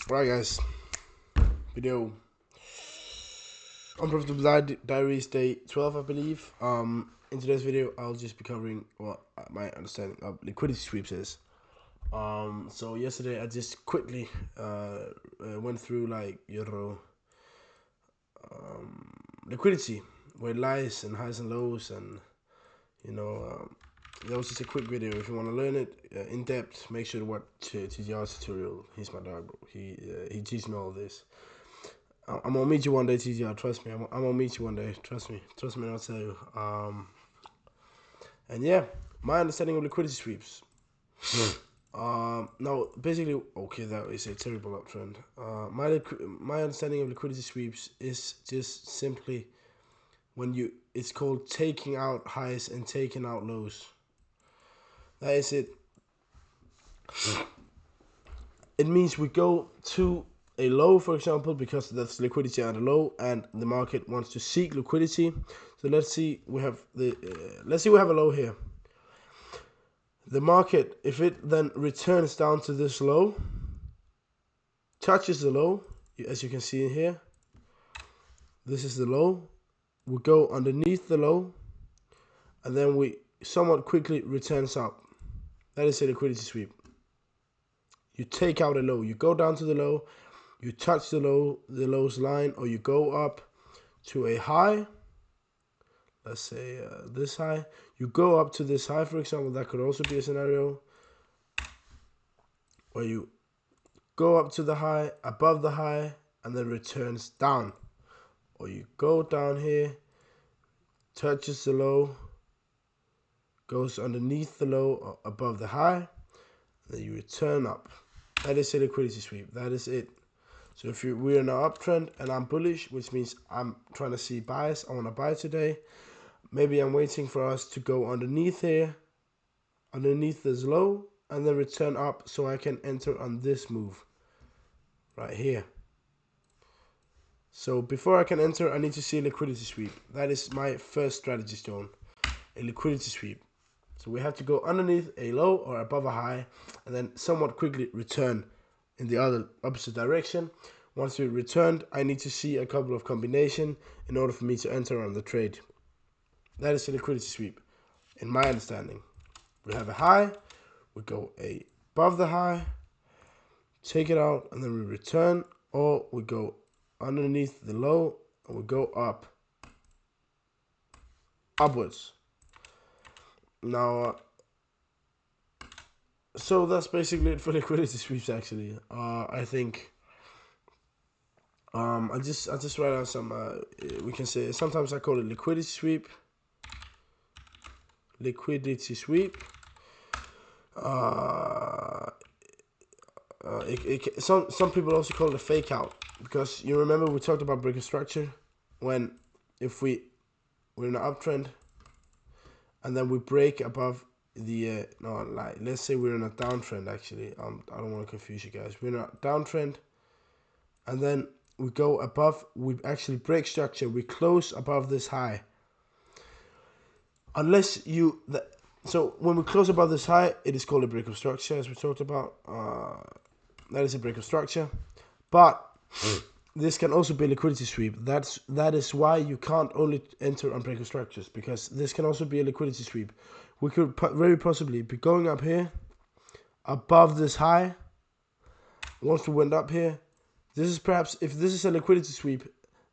Alright guys, video Unprofitable Diaries day 12 I believe. In today's video I'll just be covering what my understanding of liquidity sweeps is. So yesterday I just quickly went through liquidity, where it lies and highs and lows, and that was just a quick video. If you want to learn it in depth, make sure to watch TGR's tutorial. He's my dog, bro. He teaches me all this. I'm gonna meet you one day, TGR. Trust me. I'm gonna meet you one day. Trust me. Trust me. I'll tell you. And yeah, my understanding of liquidity sweeps. Now, basically, okay, that is a terrible uptrend. My understanding of liquidity sweeps is just simply it's called taking out highs and taking out lows. That is it. It means we go to a low, for example, because that's liquidity at a low, and the market wants to seek liquidity. So let's see, we have a low here. The market, if it then returns down to this low, touches the low, as you can see in here, this is the low, we go underneath the low, and then we somewhat quickly returns up. That is a liquidity sweep. You take out a low, you go down to the low, you touch the low's line, or you go up to a high. Let's say this high. You go up to this high, for example. That could also be a scenario where you go up to the high, above the high, and then returns down. Or you go down here, touches the low, goes underneath the low or above the high, then you return up. That is a liquidity sweep. That is it. So if we're in an uptrend and I'm bullish, which means I'm trying to see buys, I want to buy today. Maybe I'm waiting for us to go underneath here, underneath this low, and then return up so I can enter on this move right here. So before I can enter, I need to see a liquidity sweep. That is my first strategy stone, a liquidity sweep. So we have to go underneath a low or above a high, and then somewhat quickly return in the other opposite direction. Once we returned, I need to see a couple of combinations in order for me to enter on the trade. That is a liquidity sweep, in my understanding. We have a high, we go above the high, take it out, and then we return, or we go underneath the low and we go upwards. Now, so that's basically it for liquidity sweeps. Actually, I think I just write out some. We can say sometimes I call it liquidity sweep. Liquidity sweep. Some people also call it a fake out, because you remember we talked about break of structure when if we're in an uptrend and then we break above the let's say we're in a downtrend. Actually, I don't want to confuse you guys. We're in a downtrend and then we go above, we actually break structure, we close above this high. So when we close above this high, it is called a break of structure, as we talked about. That is a break of structure, but this can also be a liquidity sweep. That is why you can't only enter on break of structures, because this can also be a liquidity sweep. We could very possibly be going up here above this high. Once we went up here, this is perhaps, if this is a liquidity sweep,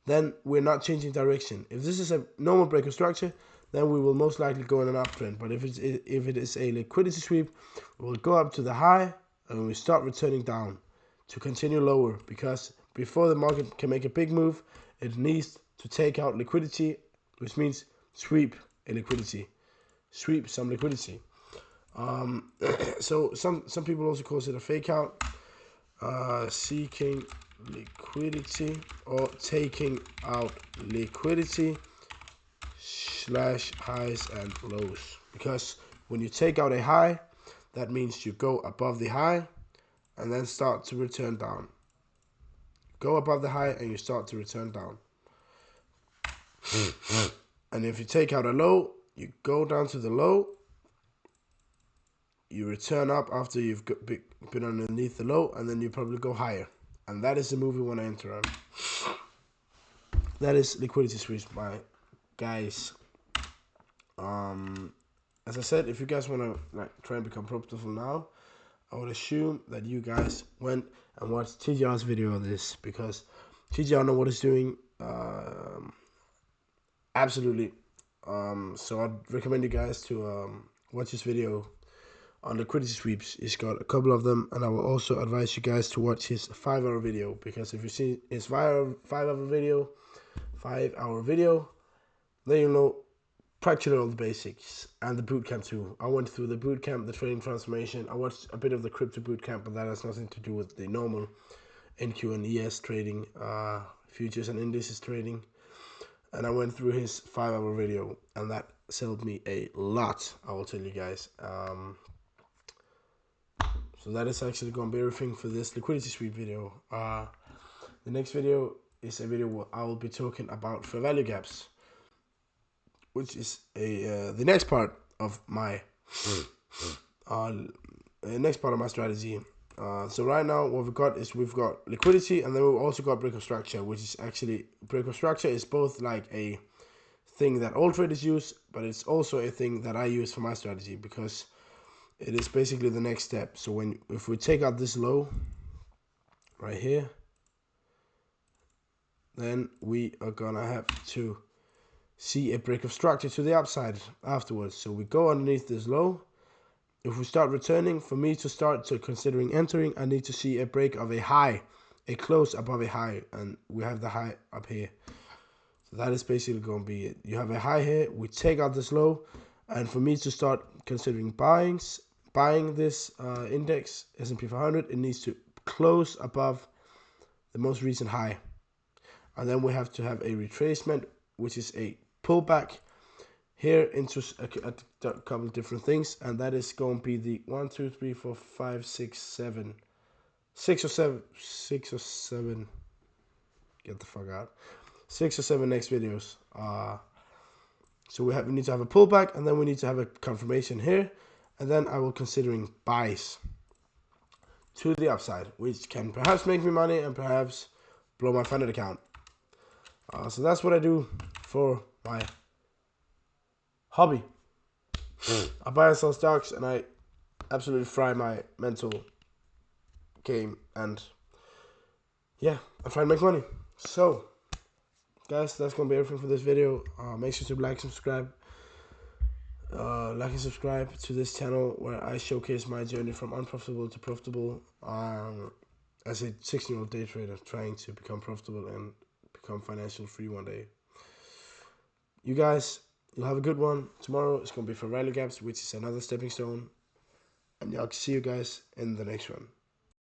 then we're not changing direction. If this is a normal break of structure, then we will most likely go in an uptrend. But if it is a liquidity sweep, we will go up to the high and we start returning down to continue lower, because before the market can make a big move, it needs to take out liquidity, which means sweep a liquidity, sweep some liquidity. So some people also call it a fake out, seeking liquidity or taking out liquidity / highs and lows. Because when you take out a high, that means you go above the high and then start to return down. Go above the high and you start to return down. And if you take out a low, you go down to the low, you return up after you've been underneath the low, and then you probably go higher. and that is the move we want to enter on. That is liquidity sweeps, my guys. As I said, if you guys want to like try and become profitable now, I would assume that you guys went and watched TGR's video on this, because TGR know what he's doing. Absolutely. So I'd recommend you guys to watch this video on liquidity sweeps. He's got a couple of them, and I will also advise you guys to watch his 5-hour video, because if you see his 5-hour video, then you know practically all the basics, and the bootcamp too. I went through the bootcamp, the trading transformation. I watched a bit of the crypto bootcamp, but that has nothing to do with the normal NQ and ES trading, futures and indices trading. And I went through his 5-hour video, and that sold me a lot, I will tell you guys. So that is actually going to be everything for this liquidity sweep video. The next video is a video where I will be talking about fair value gaps, which is the next part of my strategy. So right now what we've got is we've got liquidity, and then we've also got break of structure, which is actually, break of structure is both like a thing that all traders use, but it's also a thing that I use for my strategy, because it is basically the next step. So if we take out this low right here, then we are gonna have to see a break of structure to the upside afterwards. So we go underneath this low. If we start returning, for me to start to considering entering, I need to see a break of a high, a close above a high, and we have the high up here. So that is basically going to be it. You have a high here, we take out this low, and for me to start considering buying this index, S&P 500, it needs to close above the most recent high. And then we have to have a retracement, which is a pullback here into a couple of different things, and that is going to be the 1, 2, 3, 4, 5, 6, 7, 6 or 7. Get the fuck out. 6 or 7 next videos. So we need to have a pullback, and then we need to have a confirmation here, and then I will considering buys to the upside, which can perhaps make me money and perhaps blow my funded account. So that's what I do for my hobby. I buy and sell stocks, and I absolutely fry my mental game, and yeah, I try and make money. So guys, that's gonna be everything for this video. Make sure to like and subscribe to this channel, where I showcase my journey from unprofitable to profitable, as a 16-year-old day trader trying to become profitable and become financial free one day. You guys, you'll have a good one. Tomorrow it's going to be for value gaps, which is another stepping stone. And I'll see you guys in the next one.